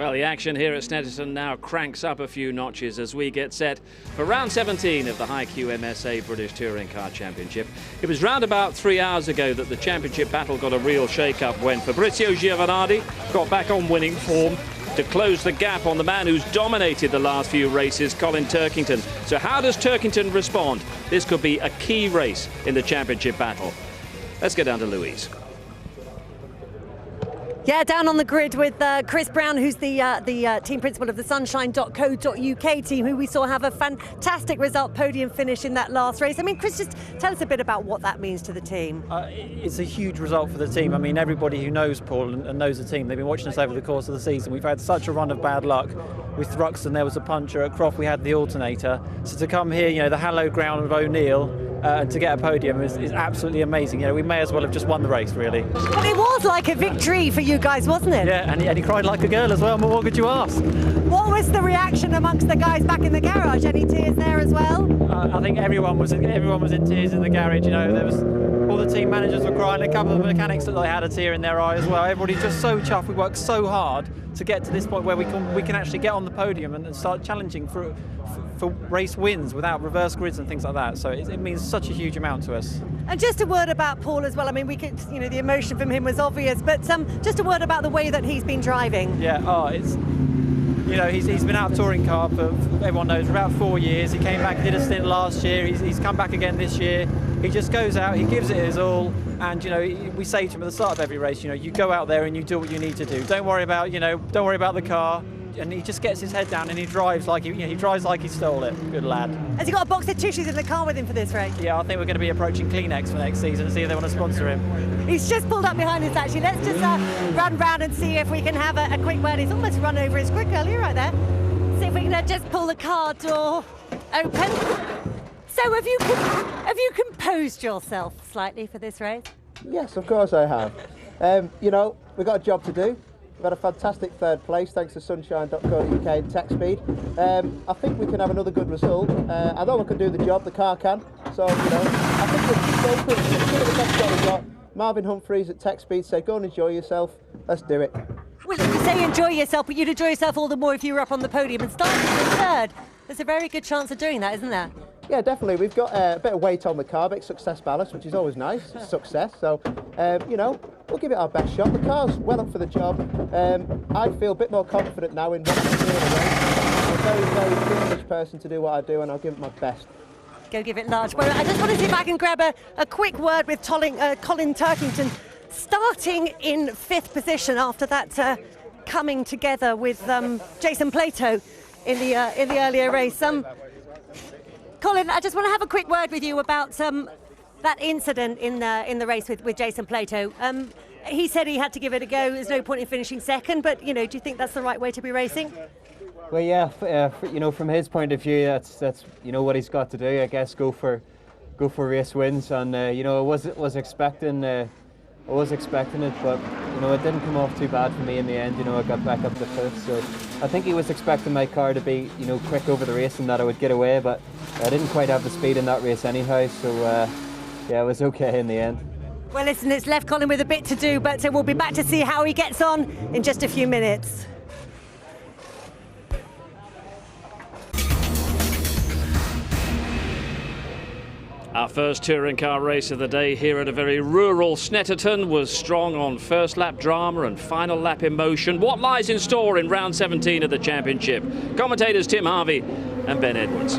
Well, the action here at Snetterton now cranks up a few notches as we get set for round 17 of the High QMSA British Touring Car Championship. It was round about 3 hours ago that the championship battle got a real shake-up when Fabrizio Giovanardi got back on winning form to close the gap on the man who's dominated the last few races, Colin Turkington. So how does Turkington respond? This could be a key race in the championship battle. Let's get down to Louise. Yeah, down on the grid with Chris Brown, who's the team principal of the Sunshine.co.uk team, who we saw have a fantastic result, podium finish in that last race. I mean, Chris, just tell us a bit about what that means to the team. It's a huge result for the team. I mean, everybody who knows Paul and knows the team, they've been watching us over the course of the season. We've had such a run of bad luck. With Thruxton, there was a puncher. At Croft, we had the alternator. So to come here, you know, the hallowed ground of O'Neill, and to get a podium is absolutely amazing. You know, we may as well have just won the race, really. But it was like a victory for you guys, wasn't it? Yeah, and he cried like a girl as well. What could you ask? What was the reaction amongst the guys back in the garage? Any tears there as well? I think everyone was in tears in the garage. You know, there was all the team managers were crying. A couple of the mechanics that they had a tear in their eye as well. Everybody's just so chuffed. We worked so hard to get to this point where we can actually get on the podium and start challenging for race wins without reverse grids and things like that. So it means such a huge amount to us. And just a word about Paul as well. I mean, we could, you know, the emotion from him was obvious, but just a word about the way that he's been driving. Yeah, it's, you know, he's been out touring car for, everyone knows, for about 4 years. He came back, did a stint last year. He's come back again this year. He just goes out, he gives it his all, and you know, we say to him at the start of every race, you know, you go out there and you do what you need to do. Don't worry about, don't worry about the car. And he just gets his head down and he drives like he drives like he stole it. Good lad. Has he got a box of tissues in the car with him for this race? Yeah, I think we're going to be approaching Kleenex for next season and see if they want to sponsor him. He's just pulled up behind us actually. Let's just run round and see if we can have a quick word. He's almost run over his quick earlier right there. See if we can just pull the car door open. So have you composed yourself slightly for this race? Yes, of course I have. You know, we've got a job to do. We've had a fantastic third place thanks to Sunshine.co.uk and Tech Speed. I think we can have another good result. I know we can do the job, the car can. So, you know, I think we'll go for it. The best job we've got. Marvin Humphreys at Tech Speed said, go and enjoy yourself. Let's do it. Well, you say enjoy yourself, but you'd enjoy yourself all the more if you were up on the podium and starting in third. There's a very good chance of doing that, isn't there? Yeah, definitely. We've got a bit of weight on the car, bit of success ballast, which is always nice. Success. So, you know, we'll give it our best shot. The car's well up for the job. I feel a bit more confident now in what I'm doing. I'm a very, very privileged person to do what I do, and I'll give it my best. Go give it large. Well, I just want to see if I can grab a quick word with Colin Turkington, starting in 5th position after that coming together with Jason Plato in the earlier race. Colin, I just want to have a quick word with you about that incident in the race with Jason Plato. He said he had to give it a go. There's no point in finishing second, but you know, do you think that's the right way to be racing? Well, yeah, you know, from his point of view, that's you know what he's got to do. I guess go for race wins, and you know, I was expecting it, but you know, it didn't come off too bad for me in the end. You know, I got back up to 5th, so I think he was expecting my car to be, you know, quick over the race and that I would get away, but I didn't quite have the speed in that race anyhow. So yeah, it was okay in the end. Well, listen, it's left Colin with a bit to do, but we'll be back to see how he gets on in just a few minutes. Our first touring car race of the day here at a very rural Snetterton was strong on first lap drama and final lap emotion. What lies in store in round 17 of the championship? Commentators Tim Harvey and Ben Edwards.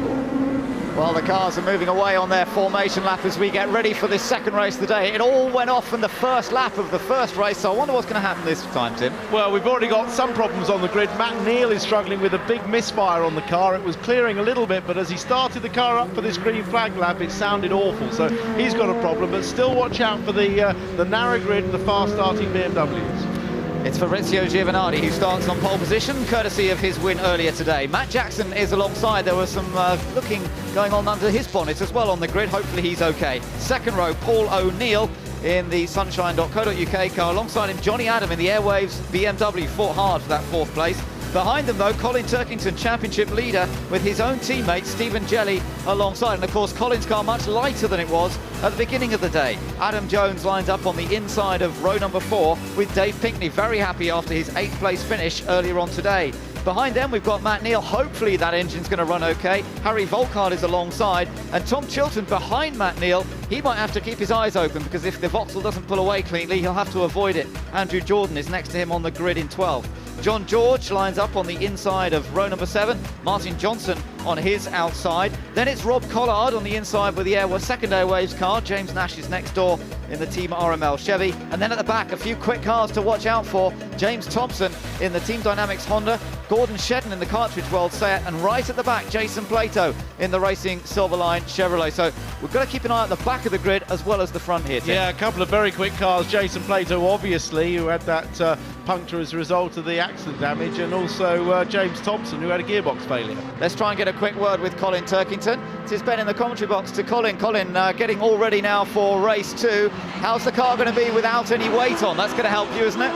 Well, the cars are moving away on their formation lap as we get ready for this second race of the day. It all went off in the first lap of the first race, so I wonder what's going to happen this time, Tim. Well, we've already got some problems on the grid. Matt Neal is struggling with a big misfire on the car. It was clearing a little bit, but as he started the car up for this green flag lap, it sounded awful. So he's got a problem, but still watch out for the narrow grid and the fast-starting BMWs. It's Fabrizio Giovanardi who starts on pole position, courtesy of his win earlier today. Matt Jackson is alongside. There was some looking going on under his bonnet as well on the grid. Hopefully he's okay. Second row, Paul O'Neill. in the sunshine.co.uk car. Alongside him, Johnny Adam in the Airwaves BMW fought hard for that 4th place. Behind them, though, Colin Turkington, championship leader, with his own teammate, Stephen Jelly, alongside. And, of course, Colin's car much lighter than it was at the beginning of the day. Adam Jones lines up on the inside of row number 4 with Dave Pinkney, very happy after his 8th place finish earlier on today. Behind them, we've got Matt Neal. Hopefully that engine's going to run okay. Harry Volkard is alongside. And Tom Chilton behind Matt Neal. He might have to keep his eyes open, because if the Vauxhall doesn't pull away cleanly, he'll have to avoid it. Andrew Jordan is next to him on the grid in 12th. John George lines up on the inside of row number 7. Martin Johnson on his outside. Then it's Rob Collard on the inside with the second Airwaves car. James Nash is next door in the Team RML Chevy. And then at the back, a few quick cars to watch out for. James Thompson in the Team Dynamics Honda. Gordon Shedden in the Cartridge World Seat. And right at the back, Jason Plato in the Racing Silverline Chevrolet. So we've got to keep an eye at the back of the grid as well as the front here, Tim. Yeah, a couple of very quick cars. Jason Plato, obviously, who had that puncture as a result of the accident damage, and also James Thompson, who had a gearbox failure. Let's try and get a quick word with Colin Turkington. This is Ben in the commentary box to Colin. Colin, getting all ready now for race 2. How's the car going to be without any weight on? That's going to help you, isn't it?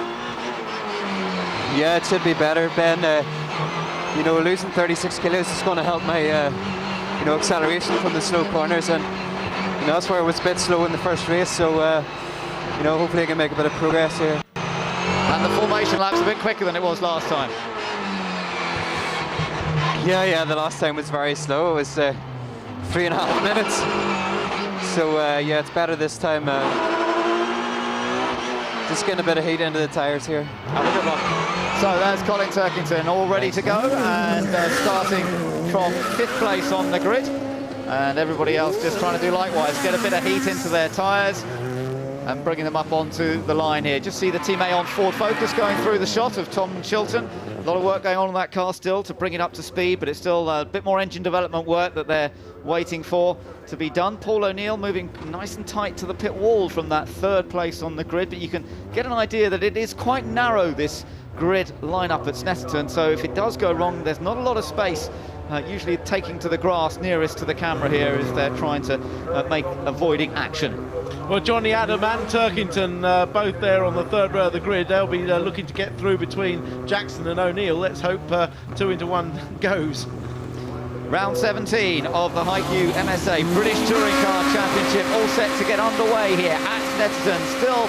Yeah, it should be better, Ben. You know, losing 36 kilos is going to help my, you know, acceleration from the slow corners, and you know, that's where I was a bit slow in the first race. So, you know, hopefully I can make a bit of progress here. And the formation lap's a bit quicker than it was last time. Yeah, the last time was very slow. It was 3.5 minutes. So yeah, it's better this time. Just getting a bit of heat into the tyres here. Have a good one. So there's Colin Turkington all ready to go, and starting from 5th place on the grid. And everybody else just trying to do likewise, get a bit of heat into their tyres and bringing them up onto the line here. Just see the Team Aon Ford Focus going through the shot of Tom Chilton. A lot of work going on that car still to bring it up to speed, but it's still a bit more engine development work that they're waiting for to be done. Paul O'Neill moving nice and tight to the pit wall from that 3rd place on the grid, but you can get an idea that it is quite narrow, this grid lineup at Snetterton, so if it does go wrong, there's not a lot of space. Usually taking to the grass nearest to the camera here as they're trying to make avoiding action. Well, Johnny Adam and Turkington both there on the 3rd row of the grid. They'll be looking to get through between Jackson and O'Neill. Let's hope 2 into 1 goes. Round 17 of the HiQ MSA British Touring Car Championship, all set to get underway here at Snetterton. Still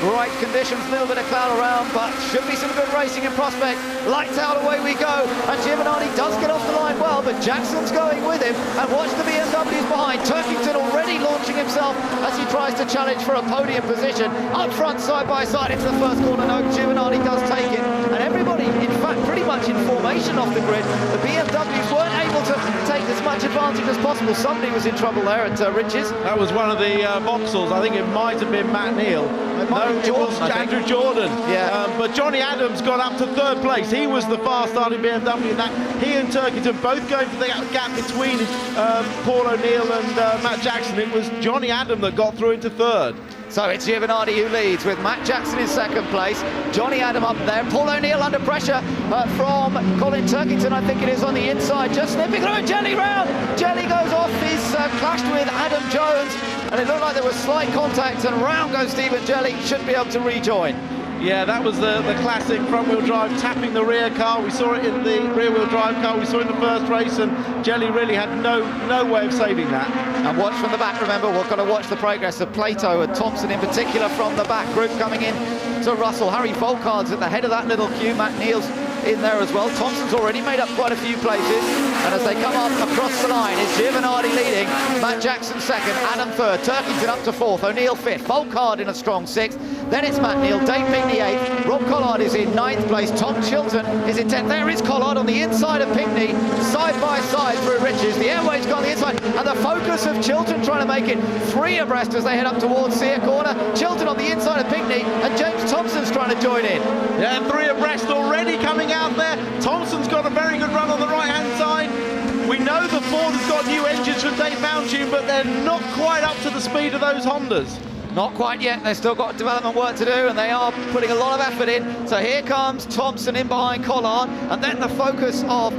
bright conditions, a little bit of cloud around, but should be some good racing in prospect. Lights out, away we go, and Giovanni does get off the line well, but Jackson's going with him, and watch the BMWs behind. Turkington already launching himself as he tries to challenge for a podium position. Up front, side by side into the first corner. No, Giovanni does take it, and everybody, in fact, pretty much in formation off the grid. The BMWs weren't able to take as much advantage as possible. Somebody was in trouble there at Riches. That was one of the Vauxhalls. I think it might have been Matt Neal. No, it was Andrew Jordan. Yeah. But Johnny Adams got up to 3rd place. He was the fast-starting BMW in that. He and Turkington both going for the gap between Paul O'Neill and Matt Jackson. It was Johnny Adam that got through into 3rd. So it's Giovanni who leads with Matt Jackson in 2nd place. Johnny Adam up there. Paul O'Neill under pressure from Colin Turkington, I think it is, on the inside. Just slipping through. Jelly round. Jelly goes off. He's clashed with Adam Jones. And it looked like there was slight contact, and round goes Stephen Jelly. Should be able to rejoin. Yeah, that was the classic front-wheel drive tapping the rear car. We saw it in the rear-wheel drive car. We saw it in the first race, and Jelly really had no way of saving that. And watch from the back, remember, we're going to watch the progress of Plato and Thompson in particular from the back group coming in to Russell. Harry Volkard's at the head of that little queue. Matt Neal's in there as well. Thompson's already made up quite a few places, and as they come up across the line, it's Giovanni leading, Matt Jackson 2nd, Adam 3rd, Turkington up to 4th, O'Neill 5th, Volkard in a strong 6th, then it's Matt Neal, Dave Pinkney 8th, Rob Collard is in 9th place, Tom Chilton is in 10th. There is Collard on the inside of Pinkney, side by side through Riches. The Airways got on the inside, and the focus of Chilton trying to make it 3 abreast as they head up towards Sear Corner. Chilton on the inside of Pinkney, and James Thompson's trying to join in. Yeah, 3 abreast already coming out there. Thompson's got a very good run on the right-hand side. We know the Ford has got new engines from Dave Mountune, but they're not quite up to the speed of those Hondas. Not quite yet. They've still got development work to do, and they are putting a lot of effort in. So here comes Thompson in behind Collard, and then the focus of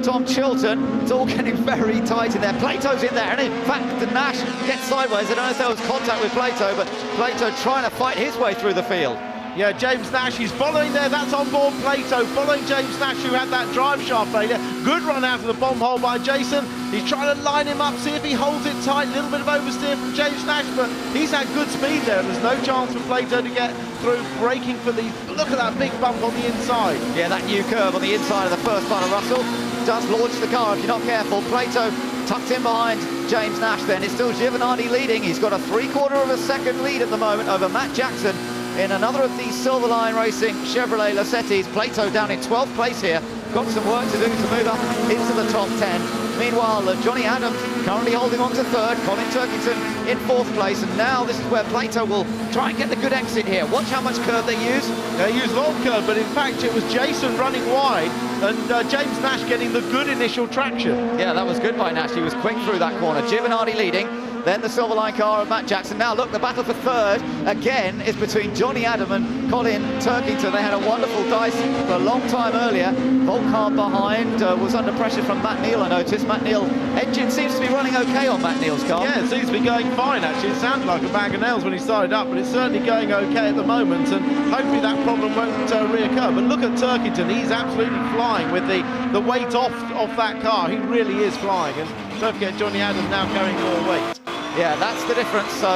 Tom Chilton. It's all getting very tight in there. Plato's in there, and in fact, Nash gets sideways. I don't know if there was contact with Plato, but Plato trying to fight his way through the field. Yeah, James Nash, he's following there. That's on board Plato, following James Nash, who had that drive shaft failure. Good run out of the bomb hole by Jason. He's trying to line him up, see if he holds it tight. A little bit of oversteer from James Nash, but he's had good speed there. There's no chance for Plato to get through, braking for the... Look at that big bump on the inside. Yeah, that new curve on the inside of the first part of Russell does launch the car if you're not careful. Plato tucked in behind James Nash then. It's still Giovanardi leading. He's got a 3/4 of a second lead at the moment over Matt Jackson in another of these Silverline Racing Chevrolet Lacettis. Plato down in 12th place here. Got some work to do to move up into the top 10. Meanwhile, Johnny Adams currently holding on to 3rd. Colin Turkington in 4th place. And now this is where Plato will try and get the good exit here. Watch how much curve they use. They use a lot of curve, but in fact it was Jason running wide and James Nash getting the good initial traction. Yeah, that was good by Nash. He was quick through that corner. Giovanardi leading. Then the Silverline car of Matt Jackson. Now look, the battle for 3rd again is between Johnny Adam and Colin Turkington. They had a wonderful dice for a long time earlier. Volcar behind was under pressure from Matt Neal, I noticed. Matt Neal, engine seems to be running okay on Matt Neal's car. Yeah, it seems to be going fine actually. It sounded like a bag of nails when he started up, but it's certainly going okay at the moment, and hopefully that problem won't reoccur. But look at Turkington, he's absolutely flying with the weight off that car. He really is flying, and don't forget Johnny Adam now carrying more weight. Yeah, that's the difference. So,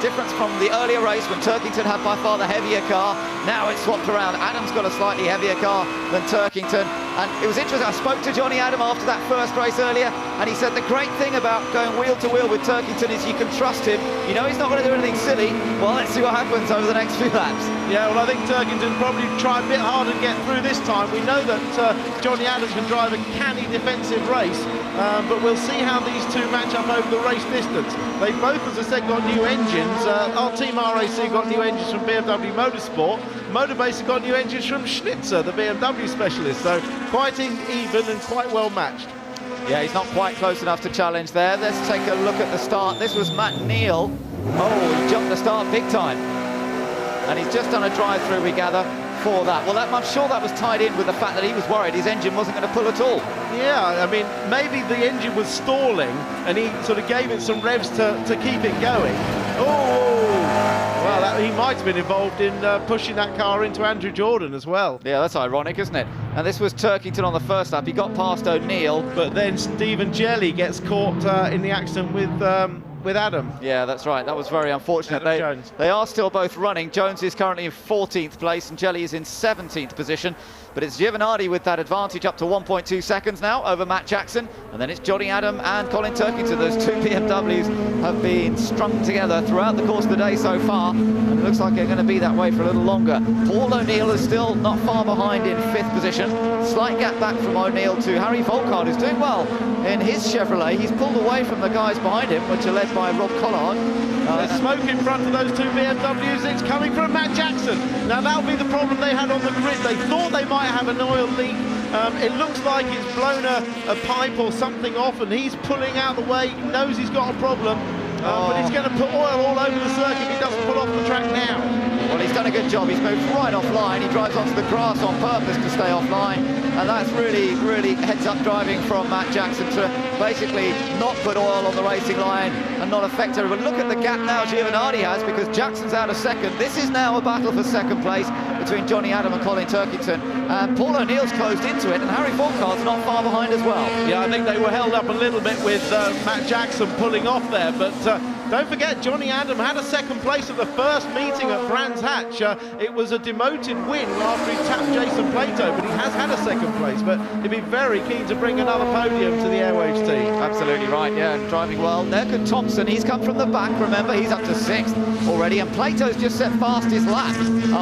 difference from the earlier race when Turkington had by far the heavier car. Now it's swapped around. Adam's got a slightly heavier car than Turkington. And it was interesting. I spoke to Johnny Adam after that first race earlier, and he said the great thing about going wheel to wheel with Turkington is you can trust him. You know he's not going to do anything silly. Well, let's see what happens over the next few laps. Yeah, well, I think Turkington probably try a bit harder to get through this time. We know that Johnny Adams can drive a canny defensive race, but we'll see how these two match up over the race distance. They both, as I said, got new engines. Our Team RAC got new engines from BMW Motorsport. Motorbase have got new engines from Schnitzer, the BMW specialist. So quite even and quite well matched. Yeah, he's not quite close enough to challenge there. Let's take a look at the start. This was Matt Neal. Oh, he jumped the start big time. And he's just done a drive-through, we gather, for that. Well, I'm sure that was tied in with the fact that he was worried his engine wasn't going to pull at all. Yeah, I mean, maybe the engine was stalling and he sort of gave it some revs to keep it going. Oh, well, he might have been involved in pushing that car into Andrew Jordan as well. Yeah, that's ironic, isn't it? And this was Turkington on the first lap. He got past O'Neill. But then Stephen Jelly gets caught in the accident with Adam. Yeah, that's right. That was very unfortunate. They are still both running. Jones is currently in 14th place and Jelly is in 17th position. But it's Giovanardi with that advantage up to 1.2 seconds now over Matt Jackson. And then it's Johnny Adam and Colin Turkington. Those two BMWs have been strung together throughout the course of the day so far. And it looks like they're going to be that way for a little longer. Paul O'Neill is still not far behind in 5th position. Slight gap back from O'Neill to Harry Volcar, who's doing well in his Chevrolet. He's pulled away from the guys behind him, which are led by Rob Collard. There's smoke in front of those two BMWs. It's coming from Matt Jackson. Now that'll be the problem they had on the grid. They thought they might have an oil leak. It looks like it's blown a pipe or something off, and he's pulling out the way. He knows he's got a problem, but he's going to put oil all over the circuit if he doesn't pull off the track now. Well, he's done a good job. He's moved right offline. He drives onto the grass on purpose to stay offline. And that's really, really heads-up driving from Matt Jackson to basically not put oil on the racing line and not affect everyone. Look at the gap now Giovanardi has, because Jackson's out of second. This is now a battle for second place between Johnny Adam and Colin Turkington. And Paul O'Neill's closed into it, and Harry Volcar's not far behind as well. Yeah, I think they were held up a little bit with Matt Jackson pulling off there, but don't forget, Johnny Adam had a second place at the first meeting at Brands Hatch. It was a demoted win after he tapped Jason Plato, but he has had a second place. But he'd be very keen to bring another podium to the Airwaves team. Absolutely right, yeah, and driving well. Nerkin Thompson, he's come from the back, remember, he's up to 6th already, and Plato's just set fastest lap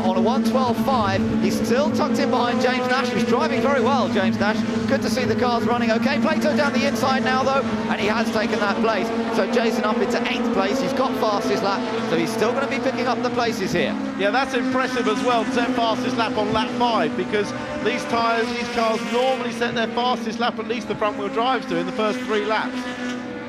on a 1:12.5. He's still tucked in behind James Nash, who's driving very well, James Nash. Good to see the cars running okay. Plato down the inside now, though, and he has taken that place. So Jason up into 8th place. He's got fastest lap, so he's still going to be picking up the places here. Yeah, that's impressive as well, to set fastest lap on lap 5, because these cars normally set their fastest lap, at least the front wheel drives do, in the first 3 laps.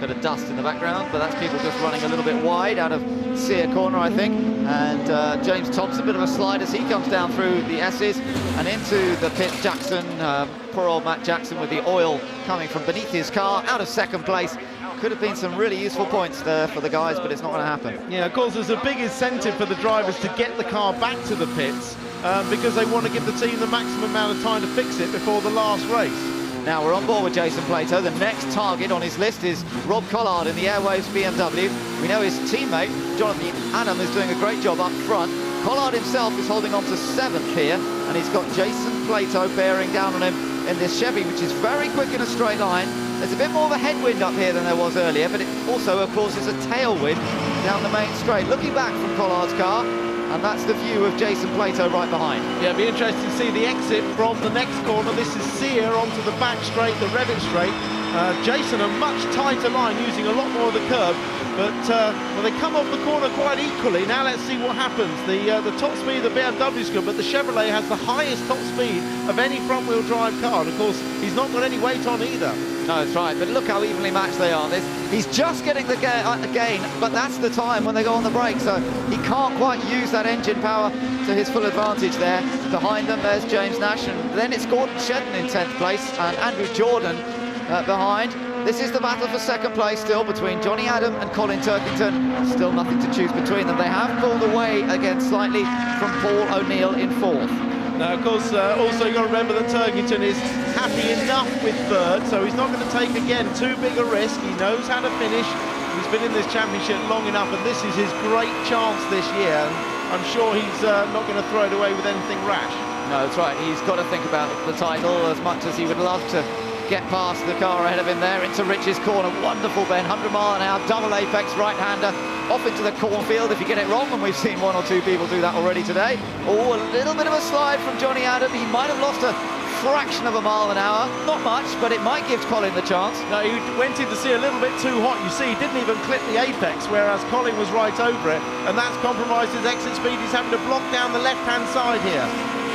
Bit of dust in the background, but that's people just running a little bit wide out of Sear corner, I think. And James Thompson, a bit of a slide as he comes down through the S's and into the pit. Jackson, poor old Matt Jackson with the oil coming from beneath his car, out of second place. Could have been some really useful points there for the guys, but it's not going to happen. Yeah, of course, there's a big incentive for the drivers to get the car back to the pits because they want to give the team the maximum amount of time to fix it before the last race. Now we're on board with Jason Plato. The next target on his list is Rob Collard in the Airwaves BMW. We know his teammate, Jonathan Adam, is doing a great job up front. Collard himself is holding on to 7th here, and he's got Jason Plato bearing down on him in this Chevy, which is very quick in a straight line. There's a bit more of a headwind up here than there was earlier, but it also, of course, is a tailwind down the main straight. Looking back from Collard's car, and that's the view of Jason Plato right behind. Yeah, it'll be interesting to see the exit from the next corner. This is Sear onto the back straight, the Revit straight. Jason a much tighter line, using a lot more of the curb, but well, they come off the corner quite equally. Now let's see what happens. The top speed of the BMW's good, but the Chevrolet has the highest top speed of any front-wheel drive car, and of course he's not got any weight on either. No, that's right, but look how evenly matched they are. He's just getting the gain, but that's the time when they go on the brake, so he can't quite use that engine power to his full advantage there. Behind them, there's James Nash, and then it's Gordon Shedden in 10th place, and Andrew Jordan behind. This is the battle for second place still between Johnny Adam and Colin Turkington. Still nothing to choose between them. They have pulled away again slightly from Paul O'Neill in 4th. Now, of course, also you've got to remember that Turkington is happy enough with 3rd, so he's not going to take, again, too big a risk. He knows how to finish. He's been in this championship long enough, and this is his great chance this year. And I'm sure he's not going to throw it away with anything rash. No, that's right. He's got to think about the title as much as he would love to get past the car ahead of him there into Rich's corner. Wonderful bend, 100 mile an hour, double apex right-hander off into the cornfield if you get it wrong, and we've seen 1 or 2 people do that already today. Oh, a little bit of a slide from Johnny Adam. He might have lost a fraction of a mile an hour, not much, but it might give Colin the chance. No, he went in to see a little bit too hot. You see, he didn't even clip the apex, whereas Colin was right over it, and that's compromised his exit speed. He's having to block down the left-hand side here.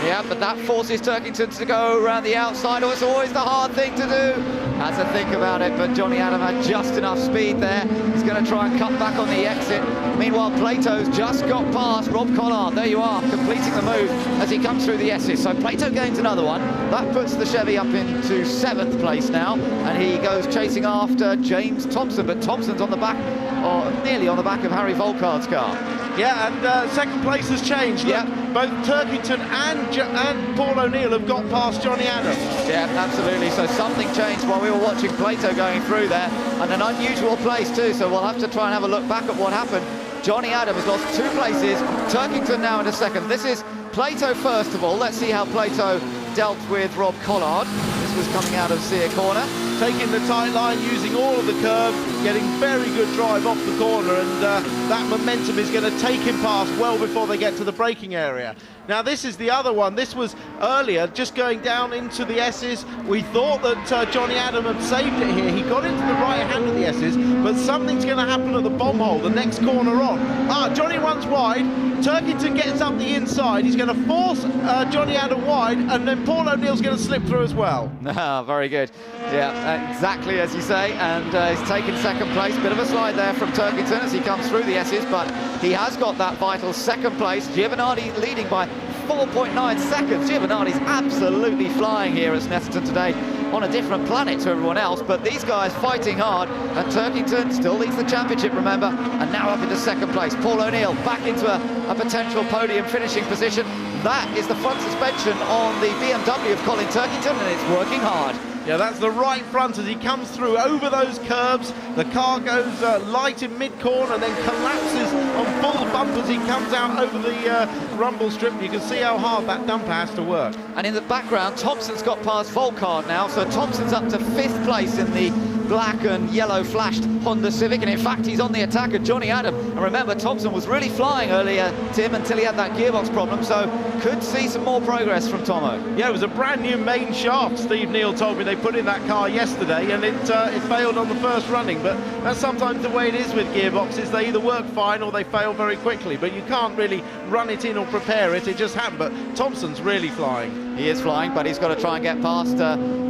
Yeah, but that forces Turkington to go around the outside. Oh, it's always the hard thing to do. Has to think about it, but Johnny Adam had just enough speed there. He's going to try and cut back on the exit. Meanwhile, Plato's just got past Rob Collard. There you are, completing the move as he comes through the S's. So Plato gains another one. That puts the Chevy up into 7th place now, and he goes chasing after James Thompson, but Thompson's on the back, or nearly on the back of Harry Volkard's car. Yeah, and second place has changed. Look, both Turkington and Paul O'Neill have got past Johnny Adam. Yeah, absolutely. So something changed while we were watching Plato going through there, and an unusual place too, so we'll have to try and have a look back at what happened. Johnny Adam has lost 2 places, Turkington now in a second. This is Plato first of all. Let's see how Plato dealt with Rob Collard. This was coming out of Sear corner. Taking the tight line, using all of the curve, getting very good drive off the corner, and that momentum is going to take him past well before they get to the braking area. Now this is the other one. This was earlier, just going down into the S's. We thought that Johnny Adam had saved it here. He got into the right hand of the S's, but something's going to happen at the bomb hole, the next corner on. Johnny runs wide. Turkington gets up the inside. He's going to force Johnny Adam wide, and then Paul O'Neill's going to slip through as well. Very good. Yeah, exactly as you say, and he's taken second place. Bit of a slide there from Turkington as he comes through the S's, but he has got that vital second place. Giovinardi leading by 4.9 seconds. Giovinardi's absolutely flying here at Snetterton today, on a different planet to everyone else, but these guys fighting hard, and Turkington still leads the championship, remember, and now up into second place. Paul O'Neill back into a potential podium finishing position. That is the front suspension on the BMW of Colin Turkington, and it's working hard. Yeah, that's the right front as he comes through over those curbs. The car goes light in mid-corner and then collapses on full bump as he comes out over the rumble strip. You can see how hard that dumper has to work. And in the background, Thompson's got past Volkard now, so Thompson's up to 5th place in the black and yellow flashed Honda Civic, and in fact he's on the attack of Johnny Adam. And remember, Thompson was really flying earlier, Tim, until he had that gearbox problem, so could see some more progress from Tomo. Yeah, it was a brand new main shaft. Steve Neal told me they put in that car yesterday, and it failed on the first running, but that's sometimes the way it is with gearboxes. They either work fine or they fail very quickly, but you can't really run it in or prepare it. It just happened. But Thompson's really flying. He is flying, but he's got to try and get past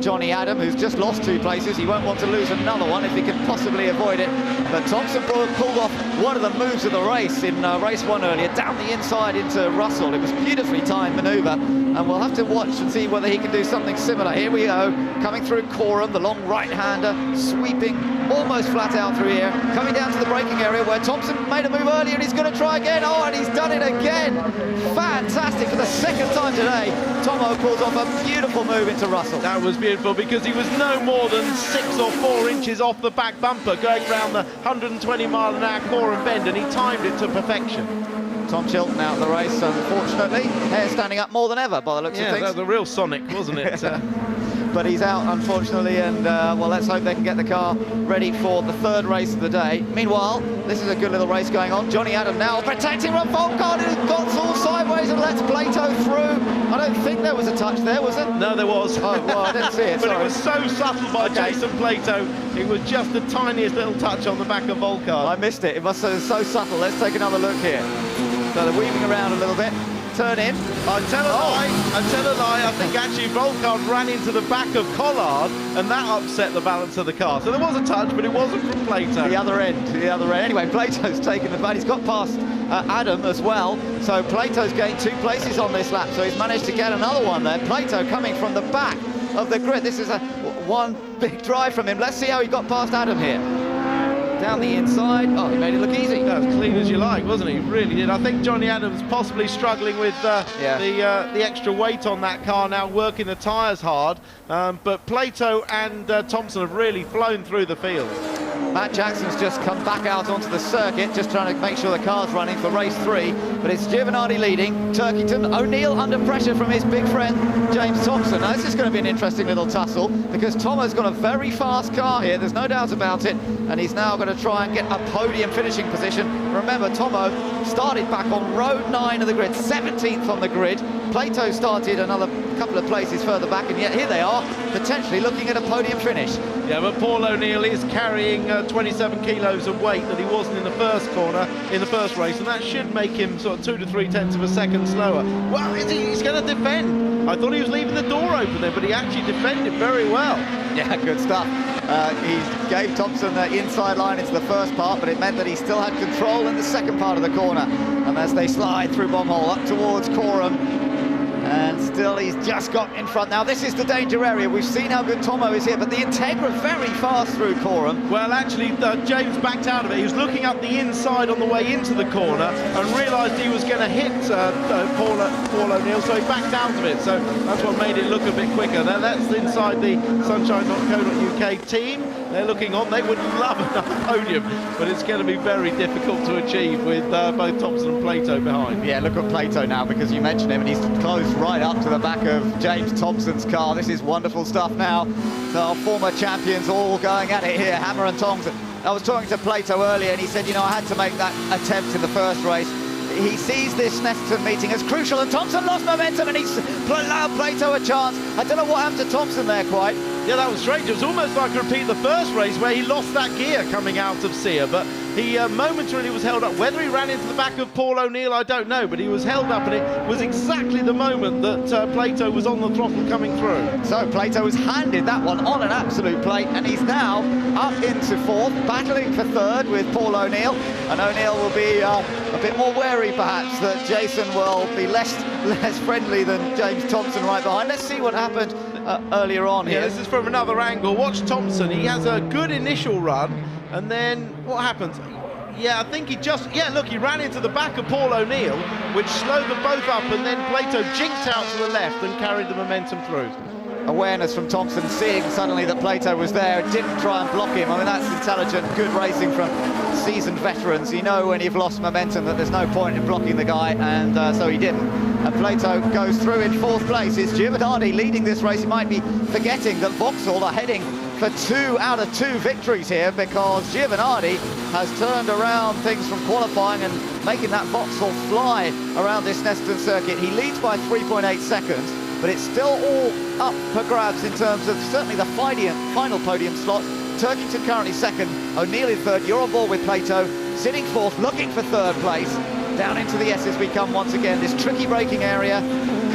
Johnny Adam, who's just lost 2 places. He won't want to lose another one if he can possibly avoid it. But Thompson pulled off one of the moves of the race in race 1 earlier, down the inside into Russell. It was beautifully timed manoeuvre, and we'll have to watch and see whether he can do something similar. Here we go, coming through Coram, the long right-hander, sweeping almost flat out through here, coming down to the braking area where Thompson made a move earlier, and he's going to try again. Oh, and he's done it again. Fantastic. For the 2nd time today, Tomo pulls off a beautiful move into Russell. That was beautiful because he was no more than 6 or 4 inches off the back bumper going round the 120-mile-an-hour Coram bend, and he timed it to perfection. Tom Chilton out of the race, unfortunately. Hair standing up more than ever by the looks of things. That was a real Sonic, wasn't it? But he's out, unfortunately, and well, let's hope they can get the car ready for the 3rd race of the day. Meanwhile, this is a good little race going on. Johnny Adam now protecting from Volkard, who got all sideways and lets Plato through. I don't think there was a touch there, was there? No, there was. Oh, well, I didn't see it, But sorry. it was so subtle by Jason Plato. It was just the tiniest little touch on the back of Volkard. I missed it. It must have been so subtle. Let's take another look here. So they're weaving around a little bit. Turn in. I tell a lie. I think actually Volkard ran into the back of Collard, and that upset the balance of the car. So there was a touch, but it wasn't from Plato. The other end. Anyway, Plato's taken the bad. He's got past Adam as well. So Plato's gained 2 places on this lap. So he's managed to get another one there. Plato coming from the back of the grid. This is one big drive from him. Let's see how he got past Adam here. Down the inside. Oh, he made it look easy. That was clean as you like, wasn't he? He really did. I think Johnny Adams possibly struggling with the extra weight on that car now, working the tyres hard. But Plato and Thompson have really flown through the field. Matt Jackson's just come back out onto the circuit, just trying to make sure the car's running for race 3. But it's Giovanardi leading, Turkington, O'Neill under pressure from his big friend James Thompson. Now this is going to be an interesting little tussle because Tomo's got a very fast car here, there's no doubt about it, and he's now going to try and get a podium finishing position. Remember, Tomo started back on row 9 of the grid, 17th on the grid. Plato started another couple of places further back, and yet here they are, potentially looking at a podium finish. Yeah, but Paul O'Neill is carrying 27 kilos of weight that he wasn't in the first corner, in the first race, and that should make him sort of 2 to 3 tenths of a second slower. Well, he's going to defend. I thought he was leaving the door open there, but he actually defended very well. Yeah, good stuff. He gave Thompson the inside line into the first part, but it meant that he still had control in the second part of the corner. And as they slide through Bombhole up towards Coram, and still he's just got in front. Now this is the danger area. We've seen how good Tomo is here, but the Integra very fast through Coram. Well, actually, James backed out of it. He was looking up the inside on the way into the corner and realised he was going to hit Paul O'Neill, so he backed out of it. So that's what made it look a bit quicker. Now that's inside the sunshine.co.uk team. They're looking on. They would love another podium, but it's going to be very difficult to achieve with both Thompson and Plato behind. Yeah, look at Plato now, because you mentioned him, and he's close right up to the back of James Thompson's car. This is wonderful stuff now. So our former champions all going at it here, hammer and tongs. I was talking to Plato earlier, and he said, you know, I had to make that attempt in the first race. He sees this Snetterton meeting as crucial, and Thompson lost momentum, and he's allowed Plato a chance. I don't know what happened to Thompson there quite. Yeah, that was strange. It was almost like a repeat of the first race where he lost that gear coming out of Sear, but he momentarily was held up. Whether he ran into the back of Paul O'Neill, I don't know, but he was held up, and it was exactly the moment that Plato was on the throttle coming through. So Plato was handed that one on an absolute plate, and he's now up into 4th, battling for 3rd with Paul O'Neill, and O'Neill will be a bit more wary perhaps that Jason will be less friendly than James Thompson right behind. Let's see what happened earlier on here. Yeah, this is from another angle. Watch Thompson. He has a good initial run, and then what happens? Yeah, I think look, he ran into the back of Paul O'Neill, which slowed them both up, and then Plato jinked out to the left and carried the momentum through. Awareness from Thompson, seeing suddenly that Plato was there, didn't try and block him. I mean, that's intelligent, good racing from seasoned veterans. You know when you've lost momentum that there's no point in blocking the guy, and so he didn't. And Plato goes through in 4th place. It's Giovanardi leading this race. He might be forgetting that Vauxhall are heading for 2 out of 2 victories here, because Giovanardi has turned around things from qualifying and making that Vauxhall fly around this Snetterton circuit. He leads by 3.8 seconds, but it's still all up for grabs in terms of certainly the final podium slot. Turkington currently 2nd, O'Neill in 3rd. You're on board with Plato, sitting 4th, looking for 3rd place. Down into the S's we come once again. This tricky braking area.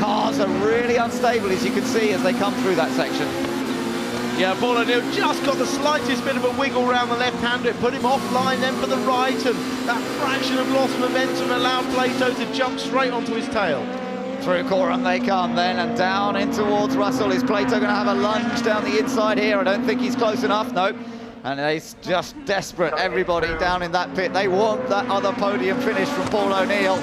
Cars are really unstable, as you can see, as they come through that section. Yeah, Paul O'Neill just got the slightest bit of a wiggle around the left-hander. It put him offline, then for the right, and that fraction of lost momentum allowed Plato to jump straight onto his tail. Through Coram they come then, and down in towards Russell. Is Plato going to have a lunge down the inside here? I don't think he's close enough, nope. And he's just desperate, everybody down in that pit. They want that other podium finish from Paul O'Neill.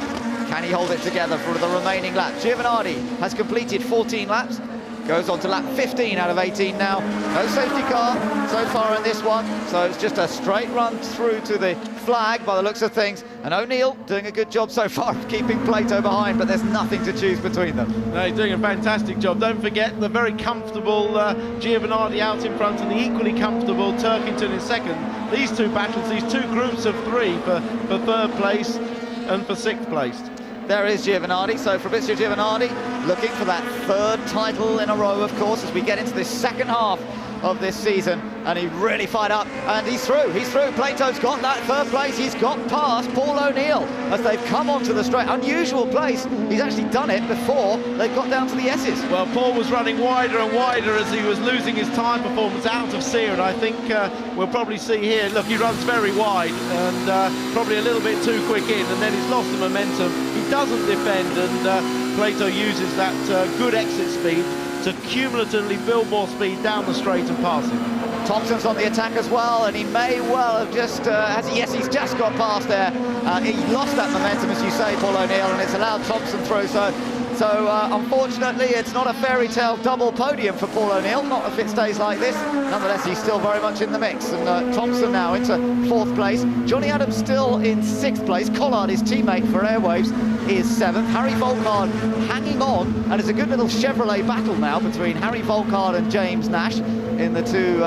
Can he hold it together for the remaining laps? Giovanardi has completed 14 laps. Goes on to lap 15 out of 18 now. No safety car so far in this one, so it's just a straight run through to the flag by the looks of things. And O'Neill doing a good job so far of keeping Plato behind, but there's nothing to choose between them. No, he's doing a fantastic job. Don't forget the very comfortable Giovanardi out in front and the equally comfortable Turkington in second. These two battles, these two groups of three for third place and for sixth place. There is Giovanardi, so Fabrizio Giovanardi looking for that third title in a row, of course, as we get into this second half of this season, and he really fired up, and he's through. Plato's got that third place. He's got past Paul O'Neill as they've come onto the straight. Unusual place. He's actually done it before they got down to the S's. Well, Paul was running wider and wider as he was losing his time performance out of Sear, and I think we'll probably see here, look, he runs very wide and probably a little bit too quick in, and then he's lost the momentum. He doesn't defend, and Plato uses that good exit speed to cumulatively build more speed down the straight and pass him. Thompson's on the attack as well, and he may well have just, yes, he's just got past there. He lost that momentum, as you say, Paul O'Neill, and it's allowed Thompson through. So unfortunately, it's not a fairy tale double podium for Paul O'Neill, not if it stays like this. Nonetheless, he's still very much in the mix. And Thompson now into fourth place. Johnny Adams still in sixth place. Collard, his teammate for Airwaves, is seventh. Harry Volkard hanging on, and it's a good little Chevrolet battle now between Harry Volkard and James Nash in the two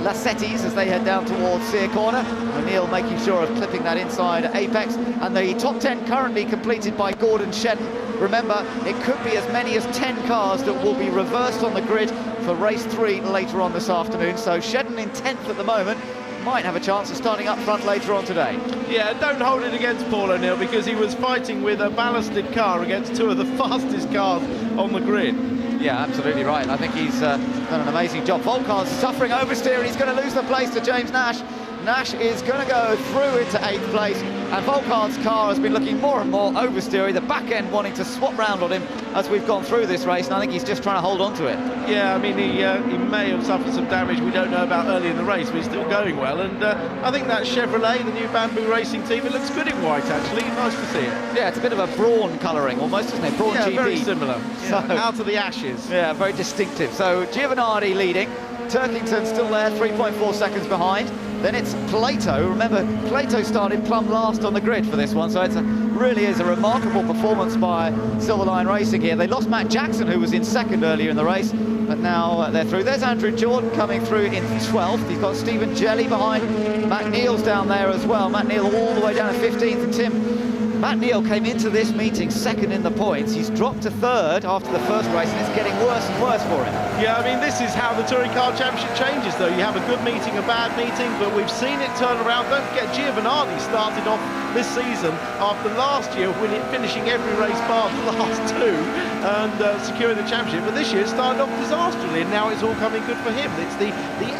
Lassettis as they head down towards Sear Corner. O'Neill making sure of clipping that inside apex, and the top 10 currently completed by Gordon Shedden. Remember, it could be as many as 10 cars that will be reversed on the grid for race 3 later on this afternoon, so Shedden in 10th at the moment might have a chance of starting up front later on today. Yeah, don't hold it against Paul O'Neill, because he was fighting with a ballasted car against two of the fastest cars on the grid. Yeah, absolutely right. I think he's done an amazing job. Volkard's suffering oversteer, and he's going to lose the place to James Nash. Nash is going to go through into 8th place, and Volkard's car has been looking more and more oversteery, the back end wanting to swap round on him as we've gone through this race, and I think he's just trying to hold on to it. Yeah, I mean, he may have suffered some damage we don't know about early in the race, but he's still going well, and I think that Chevrolet, the new Bamboo Racing team, it looks good in white, actually. Nice to see it. Yeah, it's a bit of a brawn colouring almost, isn't it? Brawn yeah, GP. Very similar. Yeah, so, out of the ashes. Yeah, very distinctive. So Giovanardi leading, Turkington still there, 3.4 seconds behind. Then it's Plato. Remember, Plato started plumb last on the grid for this one, so it really is a remarkable performance by Silverline Racing here. They lost Matt Jackson, who was in second earlier in the race, but now they're through. There's Andrew Jordan coming through in 12th. He's got Stephen Jelly behind. Matt Neal's down there as well. Matt Neal all the way down to 15th, and Matt Neal came into this meeting second in the points. He's dropped to third after the first race, and it's getting worse and worse for him. Yeah, I mean, this is how the Touring Car Championship changes, though. You have a good meeting, a bad meeting, but we've seen it turn around. Don't forget, Giovanardi started off this season after last year finishing every race bar the last two and securing the championship. But this year it started off disastrously, and now it's all coming good for him. It's the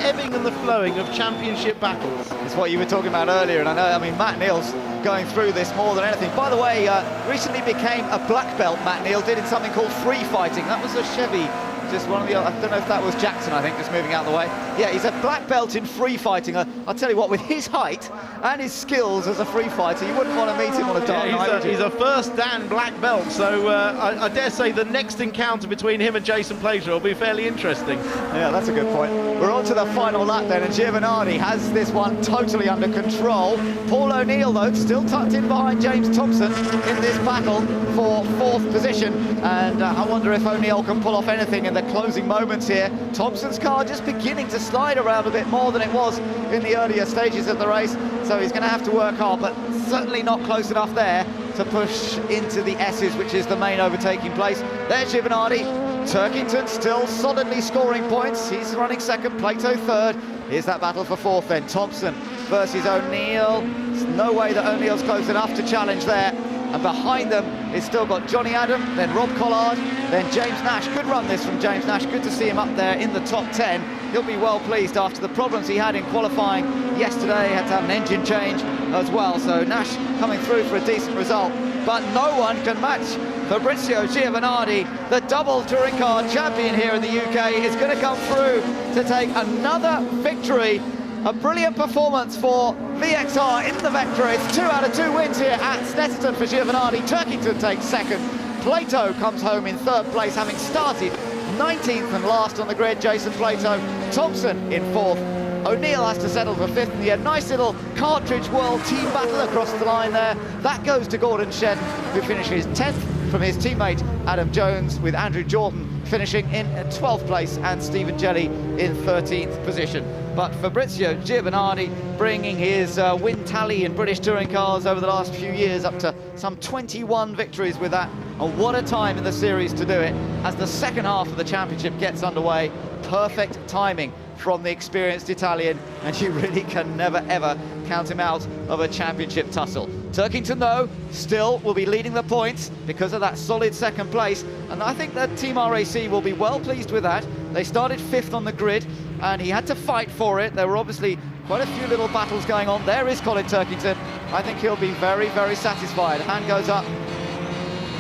ebbing and the flowing of championship battles. It's what you were talking about earlier, and I mean, Matt Neal's going through this more than anything. By the way, recently became a black belt. Matt Neal did in something called free fighting. That was a Chevy, just one of the, I don't know if that was Jackson, I think, just moving out of the way. Yeah, he's a black belt in free fighting. I'll tell you what, with his height and his skills as a free fighter, you wouldn't want to meet him on a dark night. He's a first Dan black belt, so I dare say the next encounter between him and Jason Plater will be fairly interesting. Yeah, that's a good point. We're on to the final lap then, and Giovanardi has this one totally under control. Paul O'Neill, though, still tucked in behind James Thompson in this battle for 4th position, and I wonder if O'Neill can pull off anything in the closing moments here. Thompson's car just beginning to slide around a bit more than it was in the earlier stages of the race, so he's going to have to work hard, but certainly not close enough there to push into the S's, which is the main overtaking place. There's Giovanardi. Turkington still solidly scoring points. He's running second, Plato third. Here's that battle for 4th then. Thompson versus O'Neill. There's no way that O'Neill's close enough to challenge there. and behind them it's still got Johnny Adam, then Rob Collard, then James Nash. Good run this from James Nash, good to see him up there in the top 10. He'll be well pleased after the problems he had in qualifying yesterday. He had to have an engine change as well, so Nash coming through for a decent result. But no one can match Fabrizio Giovanardi, the double touring car champion here in the UK, is going to come through to take another victory. A brilliant performance for VXR in the Vectra. It's 2 out of 2 wins here at Snetterton for Giovanardi. Turkington takes second. Plato comes home in third place, having started 19th and last on the grid. Jason Plato. Thompson in fourth. O'Neill has to settle for fifth, and he had a nice little cartridge world team battle across the line there. That goes to Gordon Shedden, who finishes 10th from his teammate Adam Jones, with Andrew Jordan finishing in 12th place and Stephen Jelly in 13th position. But Fabrizio Giovanardi bringing his win tally in British touring cars over the last few years up to some 21 victories with that. And what a time in the series to do it as the second half of the championship gets underway. Perfect timing from the experienced Italian, and you really can never ever count him out of a championship tussle. Turkington though still will be leading the points because of that solid second place, and I think that Team RAC will be well pleased with that. They started 5th on the grid and he had to fight for it. There were obviously quite a few little battles going on. There is Colin Turkington. I think he'll be very, very satisfied. Hand goes up,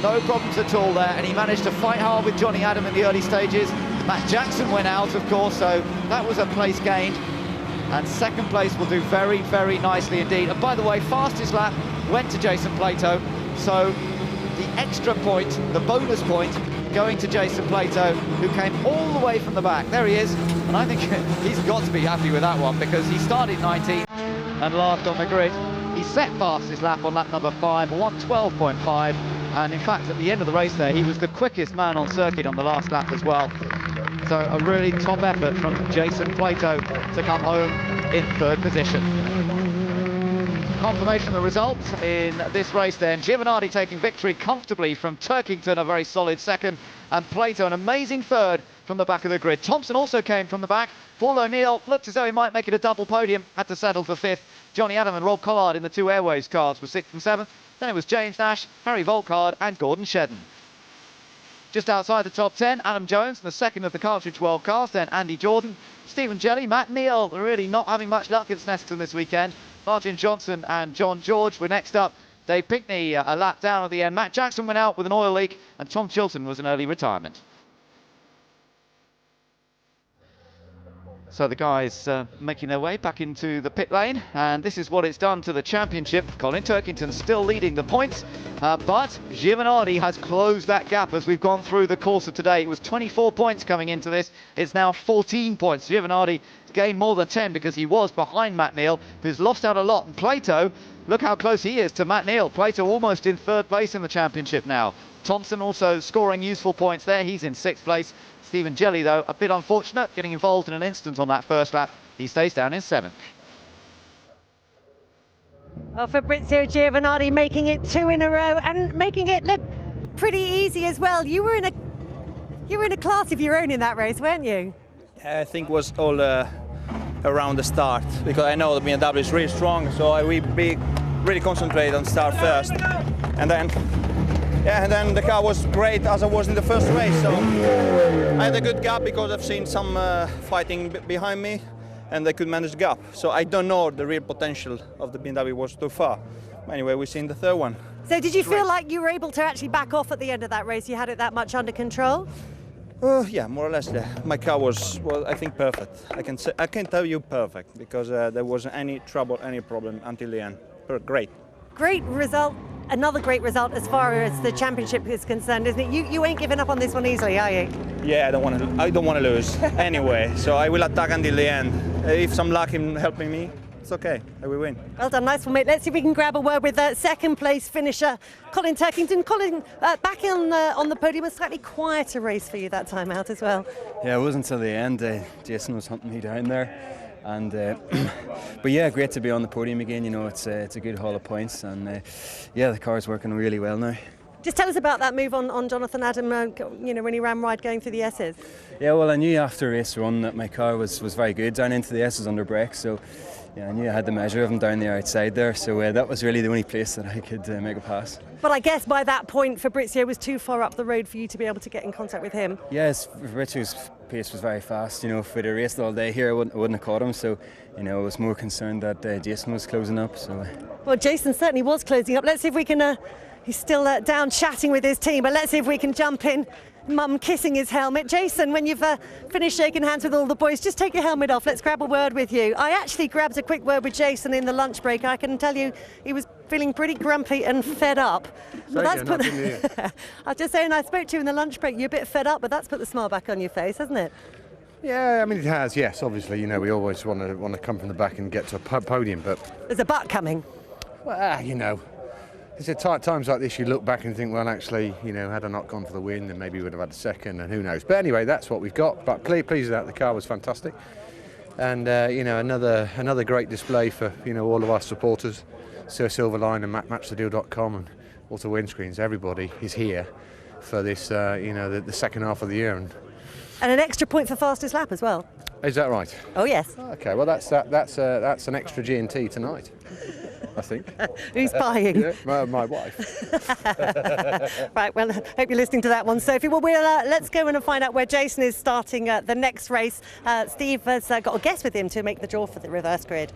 no problems at all there, and he managed to fight hard with Johnny Adam in the early stages. Matt Jackson went out, of course, so that was a place gained. And second place will do very, very nicely indeed. And by the way, fastest lap went to Jason Plato, so the extra point, the bonus point, going to Jason Plato, who came all the way from the back. There he is, and I think he's got to be happy with that one, because he started 19th and last on the grid. He set fastest lap on lap number 5, 1:12.5, and in fact at the end of the race there he was the quickest man on circuit on the last lap as well. So a really top effort from Jason Plato to come home in third position. Confirmation of the results in this race then. Giovanardi taking victory comfortably from Turkington, a very solid second, and Plato an amazing third from the back of the grid. Thompson also came from the back. Paul O'Neill looked as though he might make it a double podium, had to settle for 5th. Johnny Adam and Rob Collard in the 2 Airways cars were 6th and 7th. Then it was James Nash, Harry Volkard and Gordon Shedden. Just outside the top 10, Adam Jones, the second of the Cartridge World cars, then Andy Jordan, Stephen Jelly, Matt Neal, really not having much luck in Snetterton this weekend. Martin Johnson and John George were next up. Dave Pinkney a lap down at the end. Matt Jackson went out with an oil leak, and Tom Chilton was an early retirement. So the guys making their way back into the pit lane, and this is what it's done to the championship. Colin Turkington still leading the points, but Giovanardi has closed that gap as we've gone through the course of today. It was 24 points coming into this, it's now 14 points. Giovanardi gained more than 10 because he was behind Matt Neal, who's lost out a lot. And Plato, look how close he is to Matt Neal. Plato almost in third place in the championship now. Thompson also scoring useful points there, he's in 6th place. Stephen Jelly, though, a bit unfortunate, getting involved in an instant on that first lap. He stays down in 7th. Well, Fabrizio Giovanardi making it 2 in a row and making it look pretty easy as well. You were in a class of your own in that race, weren't you? I think it was all around the start, because I know the BMW is really strong, so I will be really concentrate on start first, and then the car was great as I was in the first race, so I had a good gap because I've seen some fighting behind me and they could manage the gap. So I don't know the real potential of the BMW was too far. Anyway, we've seen the third one. So did you feel like you were able to actually back off at the end of that race? You had it that much under control? Yeah, more or less. Yeah. My car was, well, I think perfect. I can tell you perfect, because there wasn't any trouble, any problem until the end. Great. Great result. Another great result as far as the championship is concerned, isn't it? You ain't giving up on this one easily, are you? Yeah, I don't want to lose anyway, so I will attack until the end. If some luck in helping me, it's okay, I will win. Well done, nice one, mate. Let's see if we can grab a word with second place finisher Colin Turkington. Colin, back on the podium, a slightly quieter race for you that time out as well. Yeah, it wasn't until the end. Jason was hunting me down there. And but yeah, great to be on the podium again. You know, it's a good haul of points, and yeah, the car's working really well now. Just tell us about that move on Jonathan Adam. You know, when he ran wide going through the S's. Yeah, well, I knew after race 1 that my car was very good down into the S's under brakes. So, I knew I had the measure of him down the outside there, so that was really the only place that I could make a pass. But I guess by that point Fabrizio was too far up the road for you to be able to get in contact with him. Yes, Fabrizio's pace was very fast. If we'd have raced all day here, I wouldn't have caught him. So, I was more concerned that Jason was closing up. So. Well, Jason certainly was closing up. Let's see if we can. He's still down chatting with his team, but let's see if we can jump in. Mum kissing his helmet. Jason, when you've finished shaking hands with all the boys, just take your helmet off. Let's grab a word with you. I actually grabbed a quick word with Jason in the lunch break. I can tell you he was feeling pretty grumpy and fed up. But that's put I was just saying, I spoke to you in the lunch break. You're a bit fed up, but that's put the smile back on your face, hasn't it? Yeah, I mean, it has, yes. Obviously, we always want to come from the back and get to a podium, but... There's a but coming. Well, it's at times like this you look back and think, well, actually, had I not gone for the win, then maybe we would have had a second, and who knows. But anyway, that's what we've got. But pleased with that. The car was fantastic, and another great display for all of our supporters, Sir Silverline and MatchTheDeal.com and Auto Windscreens. Everybody is here for this, the second half of the year, and an extra point for fastest lap as well. Is that right? Oh yes. Okay, well that's an extra G&T tonight, I think. Who's buying? My wife. Right, well, hope you're listening to that one, Sophie. Well, let's go in and find out where Jason is starting the next race. Steve has got a guest with him to make the draw for the reverse grid.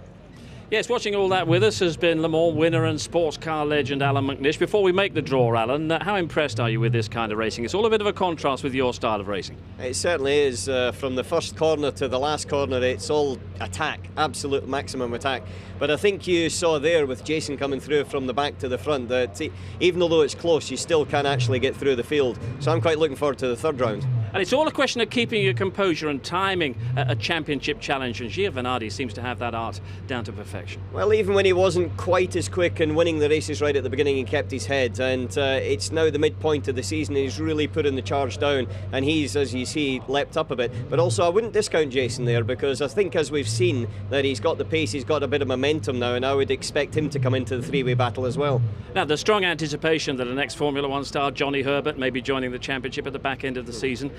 Yes, watching all that with us has been Le Mans winner and sports car legend Alan McNish. Before we make the draw, Alan, how impressed are you with this kind of racing? It's all a bit of a contrast with your style of racing. It certainly is. From the first corner to the last corner, it's all attack, absolute maximum attack. But I think you saw there with Jason coming through from the back to the front that even although it's close, you still can actually get through the field. So I'm quite looking forward to the third round. And it's all a question of keeping your composure and timing a championship challenge, and Giovanardi seems to have that art down to perfection. Well, even when he wasn't quite as quick and winning the races right at the beginning, he kept his head, and it's now the midpoint of the season, and he's really putting the charge down, and he's, as you see, leapt up a bit. But also, I wouldn't discount Jason there, because I think, as we've seen, that he's got the pace, he's got a bit of momentum now, and I would expect him to come into the three-way battle as well. Now, there's strong anticipation that an ex-Formula One star, Johnny Herbert, may be joining the championship at the back end of the season,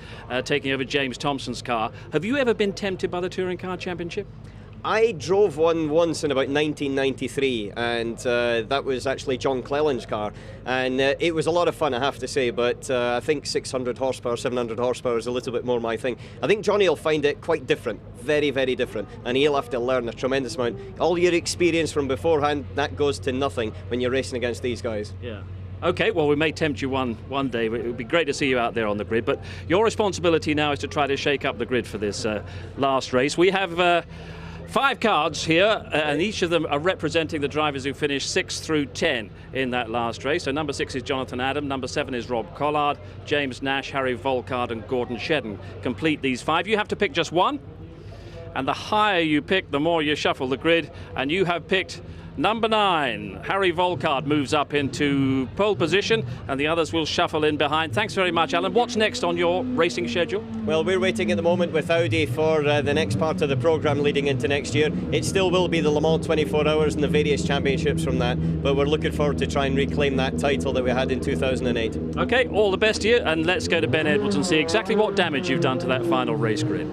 taking over James Thompson's car. Have you ever been tempted by the Touring Car Championship? I drove one once in about 1993, and that was actually John Clelland's car, and it was a lot of fun, I have to say, but I think 600 horsepower, 700 horsepower is a little bit more my thing. I think Johnny will find it quite different, very, very different, and he'll have to learn a tremendous amount. All your experience from beforehand, that goes to nothing when you're racing against these guys. Yeah. Okay, well, we may tempt you one day. It would be great to see you out there on the grid, but your responsibility now is to try to shake up the grid for this last race. We have 5 cards here, and each of them are representing the drivers who finished 6 through 10 in that last race. So number 6 is Jonathan Adam, number 7 is Rob Collard, James Nash, Harry Volkard and Gordon Shedden complete these 5. You have to pick just one, and the higher you pick, the more you shuffle the grid, and you have picked number 9. Harry Volkard moves up into pole position, and the others will shuffle in behind. Thanks very much, Alan. What's next on your racing schedule? Well, we're waiting at the moment with Audi for the next part of the programme leading into next year. It still will be the Le Mans 24 Hours and the various championships from that, but we're looking forward to try and reclaim that title that we had in 2008. Okay, all the best to you, and let's go to Ben Edwards and see exactly what damage you've done to that final race grid.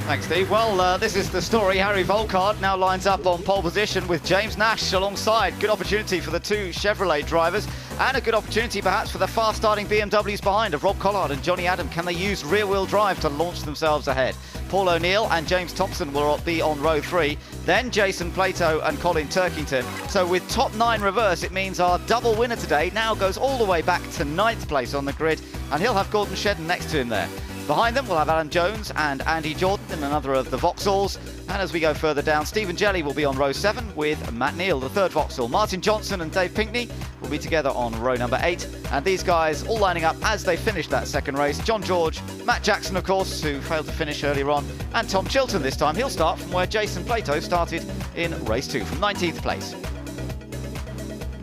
Thanks, Steve. Well, this is the story. Harry Volkard now lines up on pole position with James Nash alongside. Good opportunity for the 2 Chevrolet drivers, and a good opportunity perhaps for the fast-starting BMWs behind of Rob Collard and Johnny Adam. Can they use rear-wheel drive to launch themselves ahead? Paul O'Neill and James Thompson will be on row 3, then Jason Plato and Colin Turkington. So with top 9 reverse, it means our double winner today now goes all the way back to 9th place on the grid, and he'll have Gordon Shedden next to him there. Behind them, we'll have Alan Jones and Andy Jordan in another of the Vauxhalls. And as we go further down, Stephen Jelly will be on row 7 with Matt Neal, the 3rd Vauxhall. Martin Johnson and Dave Pinkney will be together on row number 8. And these guys all lining up as they finish that second race. John George, Matt Jackson, of course, who failed to finish earlier on, and Tom Chilton this time. He'll start from where Jason Plato started in race 2, from 19th place.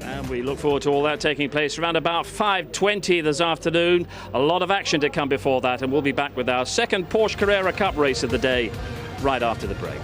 And we look forward to all that taking place around about 5:20 this afternoon. A lot of action to come before that, and we'll be back with our second Porsche Carrera Cup race of the day right after the break.